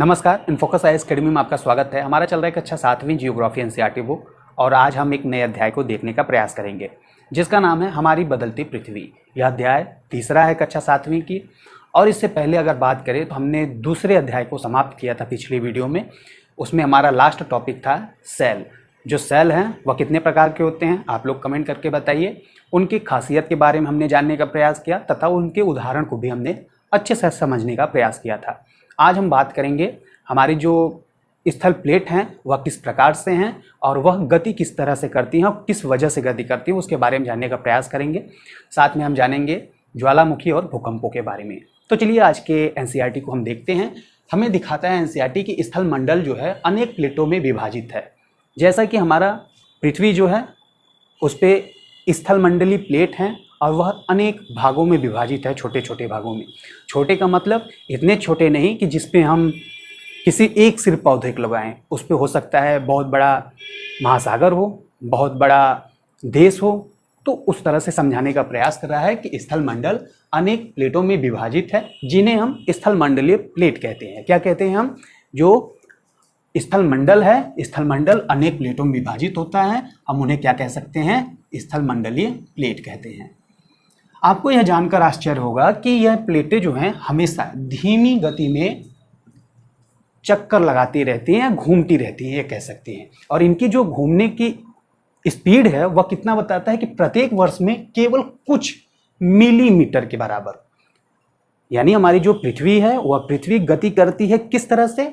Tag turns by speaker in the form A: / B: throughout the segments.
A: नमस्कार, InFocus IAS academy में आपका स्वागत है। हमारा चल रहा है कक्षा 7वीं जियोग्राफी एनसीईआरटी बुक और आज हम एक नए अध्याय को देखने का प्रयास करेंगे जिसका नाम है हमारी बदलती पृथ्वी। यह अध्याय तीसरा है कक्षा 7वीं की। और इससे पहले अगर बात करें तो हमने दूसरे अध्याय को समाप्त किया था पिछली वीडियो में। उसमें हमारा लास्ट टॉपिक था सेल। जो सेल हैं वह कितने प्रकार के होते हैं आप लोग कमेंट करके बताइए। उनकी खासियत के बारे में हमने जानने का प्रयास किया तथा उनके उदाहरण को भी हमने अच्छे से समझने का प्रयास किया था। आज हम बात करेंगे हमारी जो स्थल प्लेट हैं वह किस प्रकार से हैं और वह गति किस तरह से करती हैं और किस वजह से गति करती हैं उसके बारे में जानने का प्रयास करेंगे। साथ में हम जानेंगे ज्वालामुखी और भूकंपों के बारे में। तो चलिए आज के एनसीईआरटी को हम देखते हैं। हमें दिखाता है एनसीईआरटी की स्थल मंडल जो है अनेक प्लेटों में विभाजित है। जैसा कि हमारा पृथ्वी जो है उस पर स्थल मंडलीय प्लेट हैं और वह अनेक भागों में विभाजित है, छोटे छोटे भागों में। छोटे का मतलब इतने छोटे नहीं कि जिस पे हम किसी एक सिर्फ पौधे को लगाएं। उस पे हो सकता है बहुत बड़ा महासागर हो, बहुत बड़ा देश हो। तो उस तरह से समझाने का प्रयास कर रहा है कि स्थल मंडल अनेक प्लेटों में विभाजित है जिन्हें हम स्थल मंडलीय प्लेट कहते हैं। क्या कहते हैं हम? जो स्थल मंडल है, स्थल मंडल अनेक प्लेटों में विभाजित होता है, हम उन्हें क्या कह सकते हैं? स्थल मंडलीय प्लेट कहते हैं। आपको यह जानकर आश्चर्य होगा कि यह प्लेटें जो हैं हमेशा धीमी गति में चक्कर लगाती रहती हैं, घूमती रहती हैं, ये कह सकते हैं। और इनकी जो घूमने की स्पीड है वह कितना बताता है कि प्रत्येक वर्ष में केवल कुछ मिलीमीटर के बराबर। यानी हमारी जो पृथ्वी है वह पृथ्वी गति करती है किस तरह से?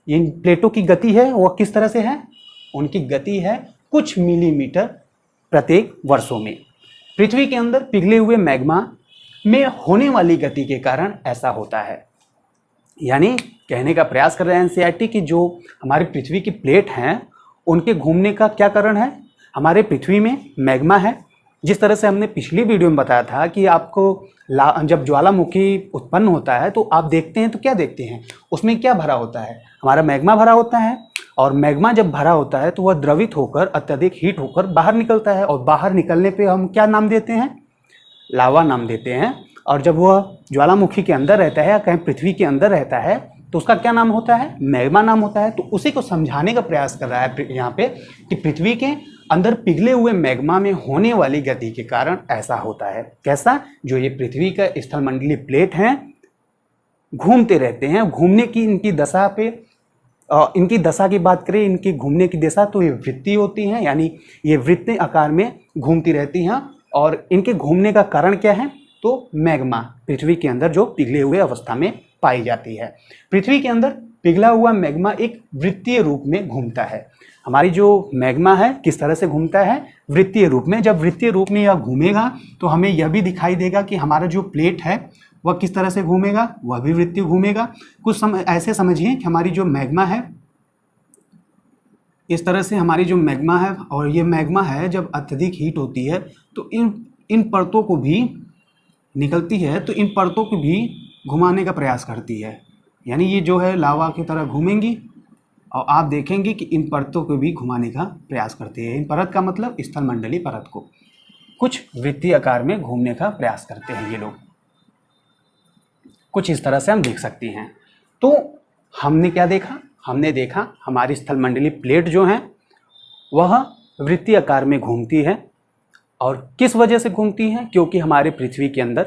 A: इन प्लेटों की गति है वह किस तरह से है? उनकी गति है कुछ मिलीमीटर प्रत्येक वर्षों में। पृथ्वी के अंदर पिघले हुए मैग्मा में होने वाली गति के कारण ऐसा होता है। यानी कहने का प्रयास कर रहे हैं एनसीईआरटी कि जो हमारी पृथ्वी की प्लेट हैं उनके घूमने का क्या कारण है? हमारे पृथ्वी में मैग्मा है। जिस तरह से हमने पिछली वीडियो में बताया था कि आपको जब ज्वालामुखी उत्पन्न होता है तो आप देखते हैं तो क्या देखते हैं? उसमें क्या भरा होता है? हमारा मैग्मा भरा होता है। और मैग्मा जब भरा होता है तो वह द्रवित होकर अत्यधिक हीट होकर बाहर निकलता है और बाहर निकलने पे हम क्या नाम देते हैं? लावा नाम देते हैं। और जब वह ज्वालामुखी के अंदर रहता है या कहीं पृथ्वी के अंदर रहता है तो उसका क्या नाम होता है? मैग्मा नाम होता है। तो उसी को समझाने का प्रयास कर रहा है यहाँ पे कि पृथ्वी के अंदर पिघले हुए मैग्मा में होने वाली गति के कारण ऐसा होता है। कैसा? जो ये पृथ्वी का स्थल मंडलीय प्लेट हैं घूमते रहते हैं। घूमने की इनकी दशा पे इनकी दशा की बात करें, इनकी घूमने की दिशा तो ये वृत्तीय होती हैं, यानी ये वृत्तीय आकार में घूमती रहती हैं। और इनके घूमने का कारण क्या है? तो मैग्मा पृथ्वी के अंदर जो पिघले हुए अवस्था में पाई जाती है। पृथ्वी के अंदर पिघला हुआ मैग्मा एक वृत्तीय रूप में घूमता है। हमारी जो मैग्मा है किस तरह से घूमता है? वृत्तीय रूप में। जब वृत्तीय रूप में यह घूमेगा तो हमें यह भी दिखाई देगा कि हमारा जो प्लेट है वह किस तरह से घूमेगा? वह भी वृत्तीय घूमेगा। कुछ ऐसे समझिए कि हमारी जो मैग्मा है इस तरह से हमारी जो मैग्मा है, और ये मैग्मा है जब अत्यधिक हीट होती है तो इन परतों को भी निकलती है तो इन परतों को भी घुमाने का प्रयास करती है। यानी ये जो है लावा की तरह घूमेंगी और आप देखेंगे कि इन परतों को भी घुमाने का प्रयास करती है। इन परत का मतलब स्थल मंडलीय परत को कुछ वृत्तीय आकार में घूमने का प्रयास करते हैं ये लोग। कुछ इस तरह से हम देख सकते हैं। तो हमने क्या देखा? हमने देखा हमारी स्थल मंडलीय प्लेट जो है वह वृत्तीय आकार में घूमती है। और किस वजह से घूमती है? क्योंकि हमारे पृथ्वी के अंदर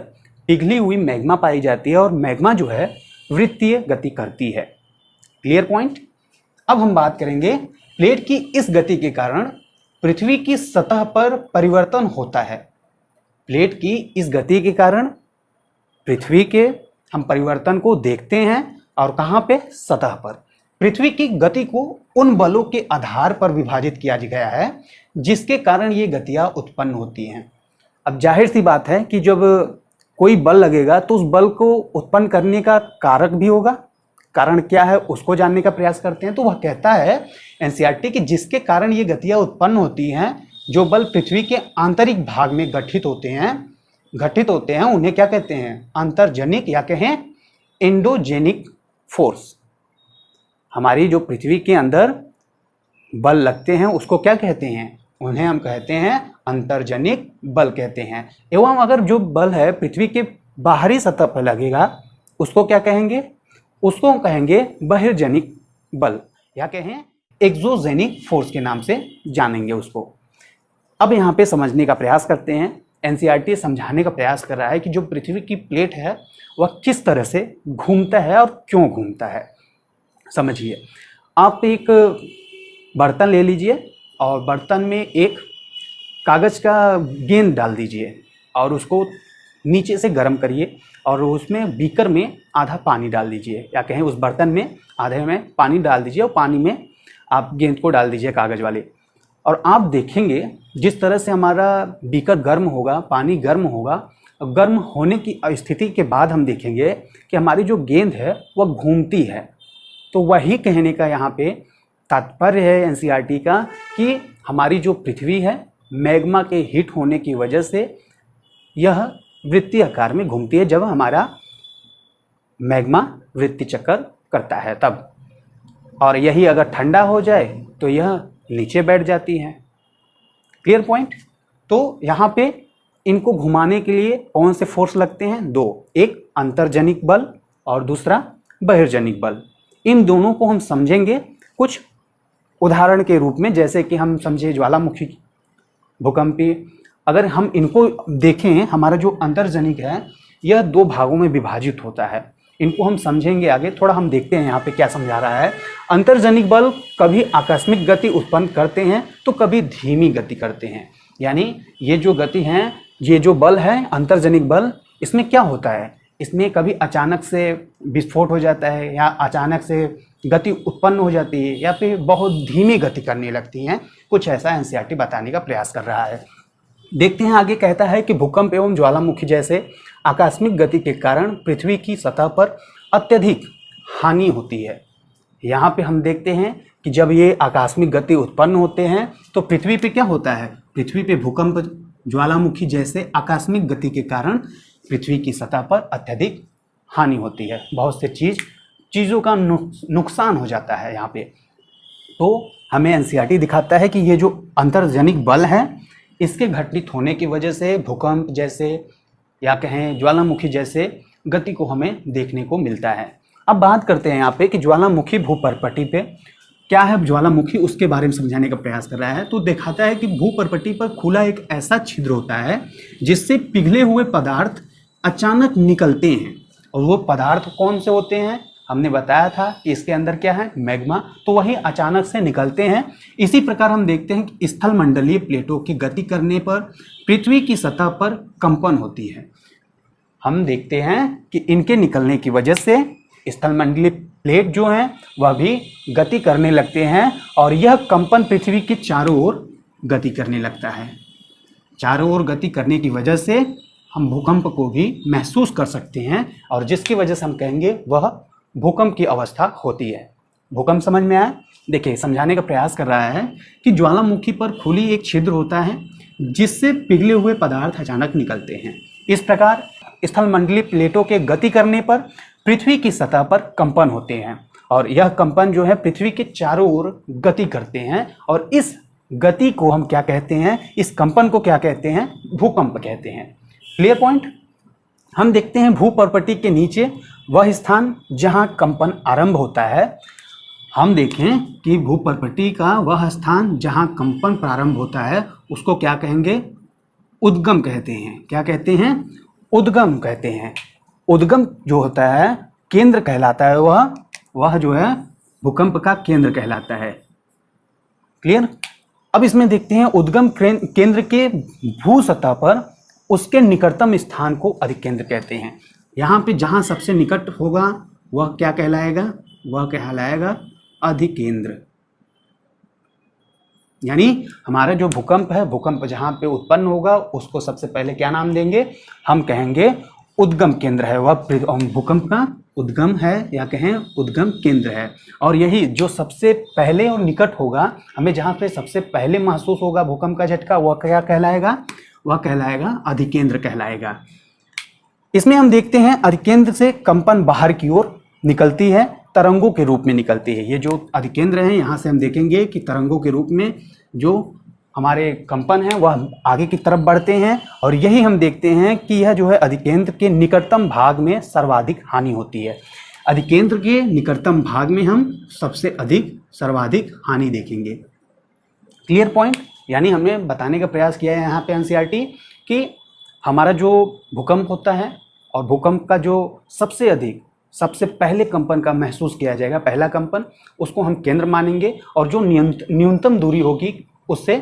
A: पिघली हुई मैग्मा पाई जाती है और मैग्मा जो है वृत्तीय गति करती है। Clear point? अब हम बात करेंगे प्लेट की इस गति के कारण पृथ्वी की सतह पर परिवर्तन होता है। प्लेट की इस गति के कारण पृथ्वी के हम परिवर्तन को देखते हैं। और कहाँ पे? सतह पर। पृथ्वी की गति को उन बलों के आधार पर विभाजित किया गया है जिसके कारण ये गतियाँ उत्पन्न होती हैं। अब जाहिर सी बात है कि जब कोई बल लगेगा तो उस बल को उत्पन्न करने का कारक भी होगा। कारण क्या है उसको जानने का प्रयास करते हैं। तो वह कहता है एनसीईआरटी कि जिसके कारण ये गतियाँ उत्पन्न होती हैं, जो बल पृथ्वी के आंतरिक भाग में घटित होते हैं उन्हें क्या कहते हैं? अंतर्जनिक या कहें एंडोजेनिक फोर्स। हमारी जो पृथ्वी के अंदर बल लगते हैं उसको क्या कहते हैं? उन्हें हम कहते हैं अंतर्जनिक बल कहते हैं। एवं अगर जो बल है पृथ्वी के बाहरी सतह पर लगेगा उसको क्या कहेंगे? उसको कहेंगे बहिर्जनिक बल या कहें एक्सोजेनिक फोर्स के नाम से जानेंगे उसको। अब यहाँ पे समझने का प्रयास करते हैं। एनसीईआरटी समझाने का प्रयास कर रहा है कि जो पृथ्वी की प्लेट है वह किस तरह से घूमता है और क्यों घूमता है। समझिए, आप एक बर्तन ले लीजिए और बर्तन में एक कागज़ का गेंद डाल दीजिए और उसको नीचे से गर्म करिए और उसमें बीकर में आधा पानी डाल दीजिए या कहें उस बर्तन में आधे में पानी डाल दीजिए और पानी में आप गेंद को डाल दीजिए कागज़ वाले, और आप देखेंगे जिस तरह से हमारा बीकर गर्म होगा, पानी गर्म होगा, गर्म होने की स्थिति के बाद हम देखेंगे कि हमारी जो गेंद है वह घूमती है। तो वही कहने का यहाँ पे तात्पर्य है एनसीईआरटी का कि हमारी जो पृथ्वी है मैग्मा के हीट होने की वजह से यह वृत्तीय आकार में घूमती है जब हमारा मैग्मा वृत्ति चक्कर करता है तब, और यही अगर ठंडा हो जाए तो यह नीचे बैठ जाती है। Clear point. तो यहाँ पे इनको घुमाने के लिए कौन से फोर्स लगते हैं? दो, एक अंतर्जनिक बल और दूसरा बहिर्जनिक बल। इन दोनों को हम समझेंगे कुछ उदाहरण के रूप में, जैसे कि हम समझे ज्वालामुखी, भूकंपी। अगर हम इनको देखें, हमारा जो अंतर्जनिक है यह दो भागों में विभाजित होता है। इनको हम समझेंगे आगे, थोड़ा हम देखते हैं यहाँ पे क्या समझा रहा है। अंतर्जनिक बल कभी आकस्मिक गति उत्पन्न करते हैं तो कभी धीमी गति करते हैं। यानी ये जो गति हैं, ये जो बल है अंतर्जनिक बल, इसमें क्या होता है, इसमें कभी अचानक से विस्फोट हो जाता है या अचानक से गति उत्पन्न हो जाती है या फिर बहुत धीमी गति करने लगती हैं। कुछ ऐसा एनसीईआरटी बताने का प्रयास कर रहा है। देखते हैं आगे। कहता है कि भूकंप एवं ज्वालामुखी जैसे आकस्मिक गति के कारण पृथ्वी की सतह पर अत्यधिक हानि होती है। यहाँ पे हम देखते हैं कि जब ये आकस्मिक गति उत्पन्न होते हैं तो पृथ्वी पे क्या होता है, पृथ्वी पे भूकंप ज्वालामुखी जैसे आकस्मिक गति के कारण पृथ्वी की सतह पर अत्यधिक हानि होती है। बहुत से चीज़ों का नुकसान हो जाता है यहाँ पे। तो हमें एनसीईआरटी दिखाता है कि ये जो अंतर्जनिक बल है इसके घटित होने की वजह से भूकंप जैसे या कहें ज्वालामुखी जैसे गति को हमें देखने को मिलता है। अब बात करते हैं यहाँ पे कि ज्वालामुखी भूपर्पटी पे क्या है, ज्वालामुखी उसके बारे में समझाने का प्रयास कर रहा है। तो दिखाता है कि भूपर्पटी पर खुला एक ऐसा छिद्र होता है जिससे पिघले हुए पदार्थ अचानक निकलते हैं। और वो पदार्थ कौन से होते हैं? हमने बताया था कि इसके अंदर क्या है, मैग्मा, तो वही अचानक से निकलते हैं। इसी प्रकार हम देखते हैं कि स्थल मंडलीय प्लेटों की गति करने पर पृथ्वी की सतह पर कंपन होती है। हम देखते हैं कि इनके निकलने की वजह से स्थल मंडलीय प्लेट जो हैं वह भी गति करने लगते हैं और यह कंपन पृथ्वी के चारों ओर गति करने लगता है। चारों ओर गति करने की वजह से हम भूकंप को भी महसूस कर सकते हैं और जिसकी वजह से हम कहेंगे वह भूकंप की अवस्था होती है। भूकंप समझ में आया? देखिए, समझाने का प्रयास कर रहा है कि ज्वालामुखी पर खुली एक छिद्र होता है जिससे पिघले हुए पदार्थ अचानक निकलते हैं। इस प्रकार स्थल मंडलीय प्लेटों के गति करने पर पृथ्वी की सतह पर कंपन होते हैं और यह कंपन जो है पृथ्वी के चारों ओर गति करते हैं और इस गति को हम क्या कहते हैं, इस कंपन को क्या कहते हैं? भूकंप कहते हैं। Clear point. हम देखते हैं भूपर्पटी के नीचे वह स्थान जहां कंपन आरंभ होता है। हम देखें कि भूपर्पटी का वह स्थान जहां कंपन प्रारंभ होता है उसको क्या कहेंगे? उद्गम कहते हैं। क्या कहते हैं? उद्गम कहते हैं। उद्गम जो होता है केंद्र कहलाता है, वह जो है भूकंप का केंद्र कहलाता है। क्लियर। अब इसमें देखते हैं उद्गम केंद्र के भू सतह पर उसके निकटतम स्थान को अधिकेंद्र कहते हैं। यहाँ पे जहाँ सबसे निकट होगा वह क्या कहलाएगा? वह कहलाएगा अधिकेंद्र। यानी हमारा जो भूकंप है, भूकंप जहाँ पे उत्पन्न होगा उसको सबसे पहले क्या नाम देंगे? हम कहेंगे उद्गम केंद्र है। वह भूकंप का उद्गम है या कहें उद्गम केंद्र है। और यही जो सबसे पहले और निकट होगा, हमें जहाँ पे सबसे पहले महसूस होगा भूकंप का झटका, वह क्या कहलाएगा? वह कहलाएगा अधिकेंद्र कहलाएगा। इसमें हम देखते हैं अधिकेंद्र से कंपन बाहर की ओर निकलती है, तरंगों के रूप में निकलती है। ये जो अधिकेंद्र है यहाँ से हम देखेंगे कि तरंगों के रूप में जो हमारे कंपन हैं वह आगे की तरफ बढ़ते हैं और यही हम देखते हैं कि यह जो है अधिकेंद्र के निकटतम भाग में सर्वाधिक हानि होती है। अधिकेंद्र के निकटतम भाग में हम सबसे अधिक सर्वाधिक हानि देखेंगे। Clear point? यानी हमने बताने का प्रयास किया है यहाँ पे एनसीईआरटी कि हमारा जो भूकंप होता है और भूकंप का जो सबसे अधिक सबसे पहले कंपन का महसूस किया जाएगा, पहला कंपन, उसको हम केंद्र मानेंगे और जो न्यूनतम दूरी होगी उससे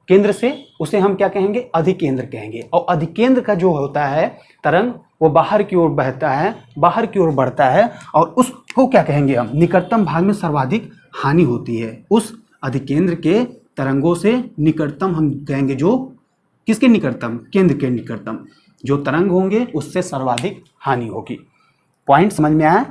A: केंद्र से, उसे हम क्या कहेंगे? अधिकेंद्र कहेंगे। और अधिकेंद्र का जो होता है तरंग, वो बाहर की ओर बहता है, बाहर की ओर बढ़ता है और उसको क्या कहेंगे हम? निकटतम भाग में सर्वाधिक हानि होती है। उस अधिकेंद्र के तरंगों से निकटतम हम कहेंगे, जो किसके निकटतम? केंद्र के निकटतम जो तरंग होंगे उससे सर्वाधिक हानि होगी। पॉइंट समझ में आया?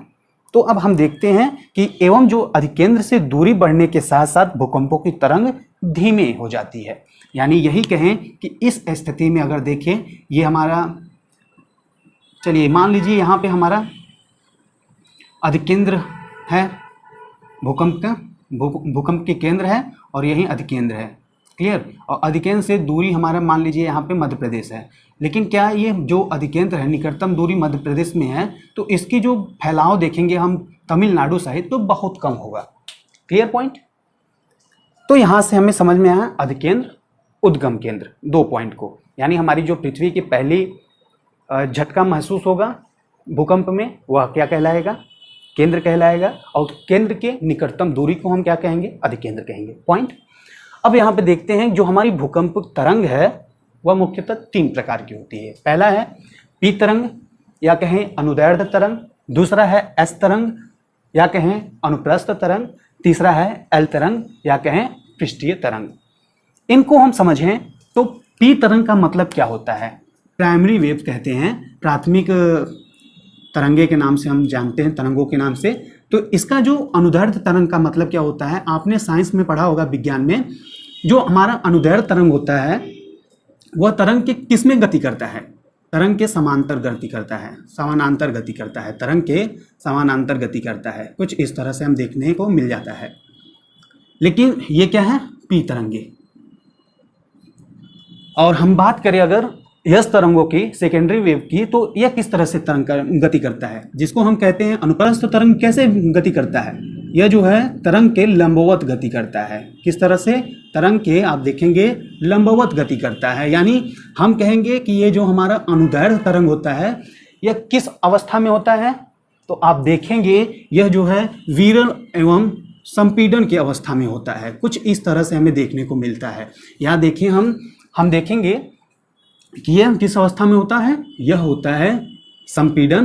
A: तो अब हम देखते हैं कि एवं जो अधिकेंद्र से दूरी बढ़ने के साथ साथ भूकंपों की तरंग धीमे हो जाती है। यानी यही कहें कि इस स्थिति में अगर देखें, ये हमारा, चलिए मान लीजिए यहाँ पे हमारा अधिकेंद्र है, भूकंप के केंद्र है और यही अधिकेंद्र है। क्लियर? और अधिकेंद्र से दूरी हमारा मान लीजिए यहाँ पे मध्य प्रदेश है, लेकिन क्या ये जो अधिकेंद्र है निकटतम दूरी मध्य प्रदेश में है, तो इसकी जो फैलाव देखेंगे हम तमिलनाडु साइड, तो बहुत कम होगा। Clear point? तो यहाँ से हमें समझ में आया अधिकेंद्र उद्गम केंद्र, 2 पॉइंट को। यानी हमारी जो पृथ्वी की पहली झटका महसूस होगा भूकंप में, वह क्या कहलाएगा? केंद्र कहलाएगा। और केंद्र के निकटतम दूरी को हम क्या कहेंगे? अधिकेंद्र कहेंगे। पॉइंट? अब यहाँ पे देखते हैं जो हमारी भूकंप तरंग है वह मुख्यतः 3 प्रकार की होती है। पहला है पी तरंग या कहें अनुदैर्ध्य तरंग, दूसरा है एस तरंग या कहें अनुप्रस्थ तरंग, तीसरा है एल तरंग या कहें पृष्ठीय तरंग। इनको हम समझें तो पी तरंग का मतलब क्या होता है? प्राइमरी वेव कहते हैं, प्राथमिक तरंगे के नाम से हम जानते हैं, तरंगों के नाम से। तो इसका जो अनुदैर्ध्य तरंग का मतलब क्या होता है? आपने साइंस में पढ़ा होगा, विज्ञान में, जो हमारा अनुदैर्ध्य तरंग होता है वह तरंग के किस में गति करता है? तरंग के समांतर गति करता है, समानांतर गति करता है, तरंग के समानांतर गति करता है। कुछ इस तरह से हम देखने को मिल जाता है। लेकिन ये क्या है? पी तरंगे। और हम बात करें अगर यस तरंगों की, सेकेंडरी वेव की, तो यह किस तरह से तरंग गति करता है? जिसको हम कहते हैं अनुप्रस्थ तरंग। कैसे गति करता है? यह जो है तरंग के लंबवत गति करता है। किस तरह से? तरंग के आप देखेंगे लंबवत गति करता है। यानी हम कहेंगे कि ये जो हमारा अनुदैर्ध्य तरंग होता है यह किस अवस्था में होता है? तो आप देखेंगे यह जो है विरल एवं संपीड़न की अवस्था में होता है। कुछ इस तरह से हमें देखने को मिलता है। यहाँ देखिए हम देखेंगे कि यह किस अवस्था में होता है? यह होता है संपीड़न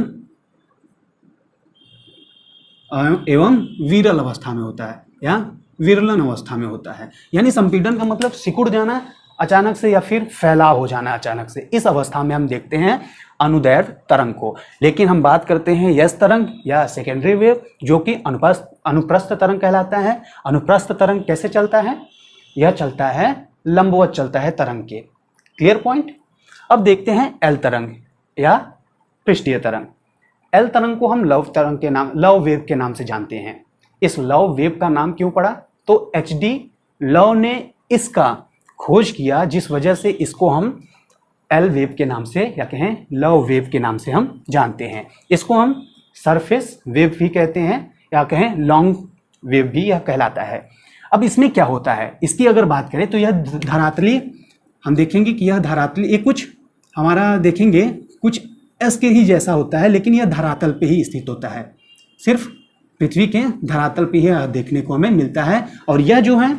A: एवं विरल अवस्था में होता है या विरलन अवस्था में होता है। यानी संपीड़न का मतलब सिकुड़ जाना अचानक से या फिर फैलाव हो जाना अचानक से। इस अवस्था में हम देखते हैं अनुदैर्ध्य तरंग को। लेकिन हम बात करते हैं यस तरंग या सेकेंडरी वेव, जो कि अनुप्रस्थ तरंग कहलाता है। अनुप्रस्थ तरंग कैसे चलता है? यह चलता है लंबवत चलता है तरंग के। Clear point? अब देखते हैं एल तरंग या पृष्ठीय तरंग। एल तरंग को हम लव तरंग के नाम, लव वेव के नाम से जानते हैं। इस लव वेव का नाम क्यों पड़ा? तो एचडी लव ने इसका खोज किया, जिस वजह से इसको हम एल वेव के नाम से या कहें लव वेव के नाम से हम जानते हैं। इसको हम सरफेस वेव भी कहते हैं या कहें लॉन्ग वेव भी यह कहलाता है। अब इसमें क्या होता है? इसकी अगर बात करें तो यह धरातली, हम देखेंगे कि यह धरातली, ये कुछ हमारा देखेंगे कुछ एस के ही जैसा होता है, लेकिन यह धरातल पे ही स्थित होता है। सिर्फ पृथ्वी के धरातल पे ही देखने को हमें मिलता है। और यह जो है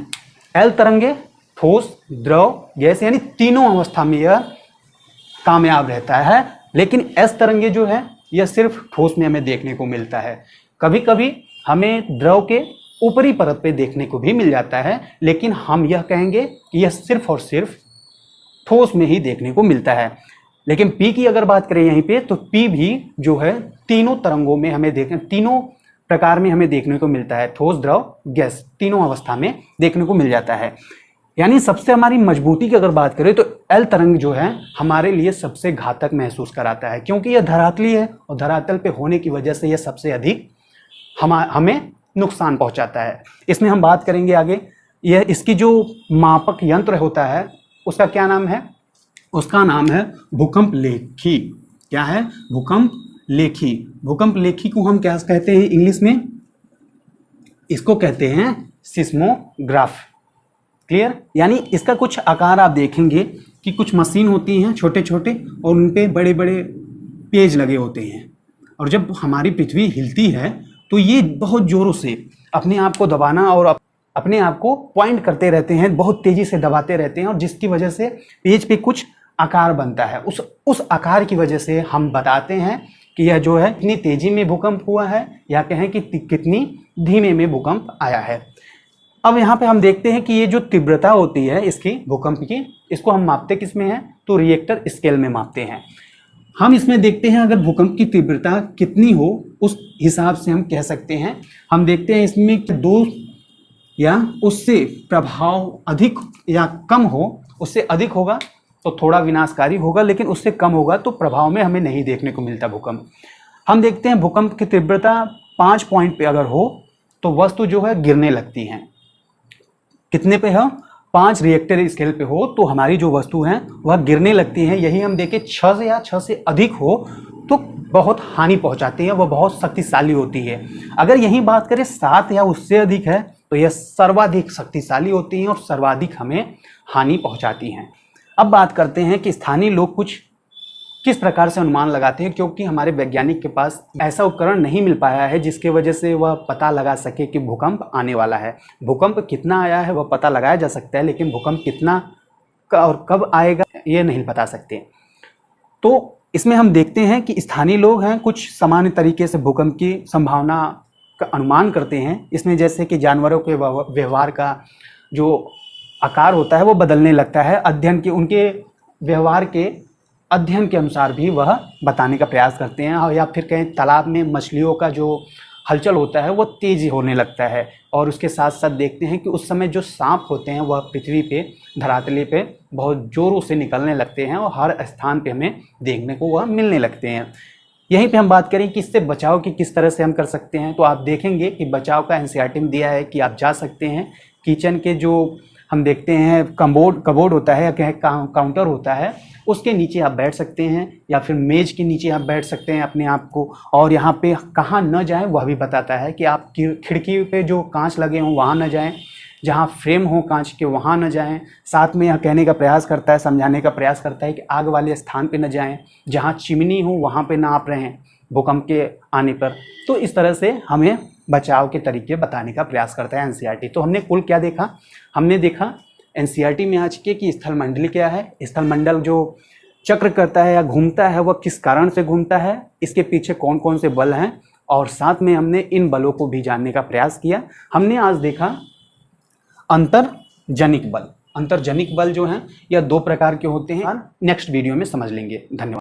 A: एल तरंगे ठोस, द्रव, गैस, यानी तीनों अवस्था में यह कामयाब रहता है। लेकिन एस तरंगे जो है यह सिर्फ ठोस में हमें देखने को मिलता है। कभी कभी हमें द्रव के ऊपरी परत पे देखने को भी मिल जाता है, लेकिन हम यह कहेंगे कि यह सिर्फ और सिर्फ ठोस में ही देखने को मिलता है। लेकिन पी की अगर बात करें यहीं पे, तो पी भी जो है तीनों तरंगों में हमें तीनों प्रकार में हमें देखने को मिलता है। ठोस, द्रव, गैस, तीनों अवस्था में देखने को मिल जाता है। यानी सबसे हमारी मजबूती की अगर बात करें तो एल तरंग जो है हमारे लिए सबसे घातक महसूस कराता है, क्योंकि यह धरातली है और धरातल पे होने की वजह से यह सबसे अधिक हमें नुकसान पहुंचाता है। इसमें हम बात करेंगे आगे, यह इसकी जो मापक यंत्र होता है उसका क्या नाम है? उसका नाम है भूकंप लेखी। क्या है? भूकंप लेखी। भूकंप लेखी को हम क्या कहते हैं इंग्लिश में? इसको कहते हैं सिस्मोग्राफ। क्लियर? यानी इसका कुछ आकार आप देखेंगे कि कुछ मशीन होती हैं छोटे छोटे और उन पे बड़े बड़े पेज लगे होते हैं, और जब हमारी पृथ्वी हिलती है तो ये बहुत ज़ोरों से अपने आप को दबाना और अपने आप को पॉइंट करते रहते हैं, बहुत तेज़ी से दबाते रहते हैं, और जिसकी वजह से पेज पे कुछ आकार बनता है। उस आकार की वजह से हम बताते हैं कि यह जो है कितनी तेज़ी में भूकंप हुआ है, या कहें कि कितनी धीमे में भूकंप आया है। अब यहाँ पे हम देखते हैं कि ये जो तीव्रता होती है इसकी भूकंप की, इसको हम मापते किस में है? तो रिएक्टर स्केल में मापते हैं। हम इसमें देखते हैं अगर भूकंप की तीव्रता कितनी हो उस हिसाब से हम कह सकते हैं। हम देखते हैं इसमें कि 2 या उससे प्रभाव अधिक या कम हो, उससे अधिक होगा तो थोड़ा विनाशकारी होगा, लेकिन उससे कम होगा तो प्रभाव में हमें नहीं देखने को मिलता भूकंप। हम देखते हैं भूकंप की तीव्रता 5 पॉइंट पे अगर हो तो वस्तु जो है गिरने लगती हैं। कितने पे हो? 5 रिएक्टर स्केल पे हो तो हमारी जो वस्तु है वह गिरने लगती हैं। यही हम देखें 6 या 6 से अधिक हो तो बहुत हानि पहुंचाती है, वह बहुत शक्तिशाली होती है। अगर यही बात करें 7 या उससे अधिक है तो यह सर्वाधिक शक्तिशाली होती हैं और सर्वाधिक हमें हानि पहुंचाती हैं। अब बात करते हैं कि स्थानीय लोग कुछ किस प्रकार से अनुमान लगाते हैं, क्योंकि हमारे वैज्ञानिक के पास ऐसा उपकरण नहीं मिल पाया है जिसके वजह से वह पता लगा सके कि भूकंप आने वाला है। भूकंप कितना आया है वह पता लगाया जा सकता है, लेकिन भूकंप कितना और कब आएगा ये नहीं बता सकते। तो इसमें हम देखते हैं कि स्थानीय लोग हैं कुछ सामान्य तरीके से भूकंप की संभावना का अनुमान करते हैं। इसमें जैसे कि जानवरों के व्यवहार का जो आकार होता है वो बदलने लगता है, अध्ययन के उनके व्यवहार के अध्ययन के अनुसार भी वह बताने का प्रयास करते हैं। और या फिर कहें तालाब में मछलियों का जो हलचल होता है वो तेज़ होने लगता है, और उसके साथ साथ देखते हैं कि उस समय जो सांप होते हैं वह पृथ्वी पे धरातले पे बहुत ज़ोरों से निकलने लगते हैं और हर स्थान पे हमें देखने को वह मिलने लगते हैं। यहीं पे हम बात करें कि इससे बचाव की किस तरह से हम कर सकते हैं, तो आप देखेंगे कि बचाव का एनसीईआरटी में दिया है कि आप जा सकते हैं किचन के जो हम देखते हैं कबोर्ड होता है या कहें काउंटर होता है उसके नीचे आप बैठ सकते हैं, या फिर मेज़ के नीचे आप बैठ सकते हैं अपने आप को। और यहाँ पे कहाँ न जाएं वह भी बताता है कि आप खिड़की पे जो कांच लगे हों वहाँ न जाएं, जहाँ फ्रेम हो कांच के वहाँ न जाएं। साथ में यह कहने का प्रयास करता है, समझाने का प्रयास करता है कि आग वाले स्थान पे न जाएं, जहाँ चिमनी हो वहाँ पे ना आप रहें भूकंप के आने पर। तो इस तरह से हमें बचाव के तरीके बताने का प्रयास करता है एनसीईआरटी। तो हमने कुल क्या देखा? हमने देखा एनसीईआरटी में आज के कि स्थलमंडल क्या है, स्थलमंडल जो चक्र करता है या घूमता है वह किस कारण से घूमता है, इसके पीछे कौन कौन से बल हैं, और साथ में हमने इन बलों को भी जानने का प्रयास किया। हमने आज देखा अंतर्जनिक बल। अंतर्जनिक बल जो हैं यह 2 प्रकार के होते हैं, नेक्स्ट वीडियो में समझ लेंगे। धन्यवाद।